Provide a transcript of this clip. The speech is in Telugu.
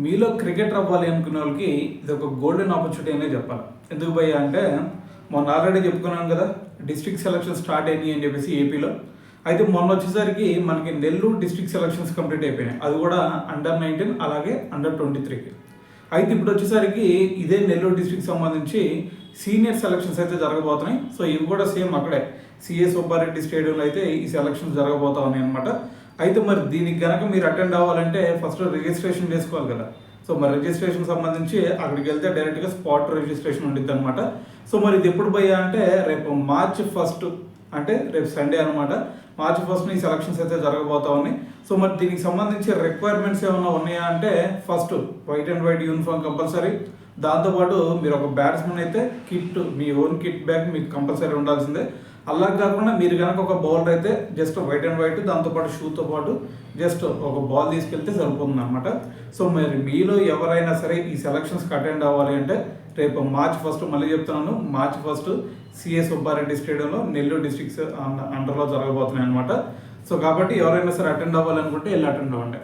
మీలో క్రికెటర్ అవ్వాలి అనుకునే వాళ్ళకి ఇది ఒక గోల్డెన్ ఆపర్చునిటీ అనే చెప్పాలి. ఎందుకు భయ్యా అంటే మొన్న ఆల్రెడీ చెప్పుకున్నాం కదా, డిస్ట్రిక్ట్ సెలక్షన్ స్టార్ట్ అయ్యింది అని చెప్పేసి ఏపీలో. అయితే మొన్న వచ్చేసరికి మనకి నెల్లూరు డిస్ట్రిక్ట్ సెలక్షన్స్ కంప్లీట్ అయిపోయినాయి. అది కూడా అండర్ 19 అలాగే అండర్ 23కి. అయితే ఇప్పుడు వచ్చేసరికి ఇదే నెల్లూరు డిస్ట్రిక్ట్ సంబంధించి సీనియర్ సెలక్షన్స్ అయితే జరగబోతున్నాయి. సో ఇవి కూడా సేమ్ అక్కడే సిఎస్ సుబ్బారెడ్డి స్టేడియంలో అయితే ఈ సెలక్షన్స్ జరగబోతా ఉన్నాయి అనమాట. అయితే మరి దీనికి కనుక మీరు అటెండ్ అవ్వాలంటే ఫస్ట్ రిజిస్ట్రేషన్ చేసుకోవాలి కదా. సో మరి రిజిస్ట్రేషన్ సంబంధించి అక్కడికి వెళ్తే డైరెక్ట్గా స్పాట్ రిజిస్ట్రేషన్ ఉండిద్ది అనమాట. సో మరి ఇది ఎప్పుడు పోయా అంటే రేపు March 1 అంటే రేపు సండే అనమాట. March 1 ఈ సెలక్షన్స్ అయితే జరగబోతా ఉన్నాయి. సో మరి దీనికి సంబంధించి రిక్వైర్మెంట్స్ ఏమైనా ఉన్నాయా అంటే first white and white uniform compulsory. దాంతోపాటు మీరు ఒక బ్యాట్స్మెన్ అయితే కిట్, మీ ఓన్ కిట్ బ్యాగ్ మీకు కంపల్సరీ ఉండాల్సిందే. అలా కాకుండా మీరు కనుక ఒక బౌలర్ అయితే జస్ట్ వైట్ అండ్ వైట్ దాంతోపాటు షూతో పాటు జస్ట్ ఒక బాల్ తీసుకెళ్తే సరిపోతుంది అనమాట. సో మరి మీలో ఎవరైనా సరే ఈ సెలక్షన్స్కి అటెండ్ అవ్వాలి అంటే రేపు March 1 మళ్ళీ చెప్తున్నాను, March 1 సిఎస్ సుబ్బారెడ్డి స్టేడియంలో నెల్లూరు డిస్ట్రిక్ట్స్ అండర్లో జరగబోతున్నాయి అనమాట. సో కాబట్టి ఎవరైనా సరే అటెండ్ అవ్వాలనుకుంటే వెళ్ళి అటెండ్ అవ్వండి.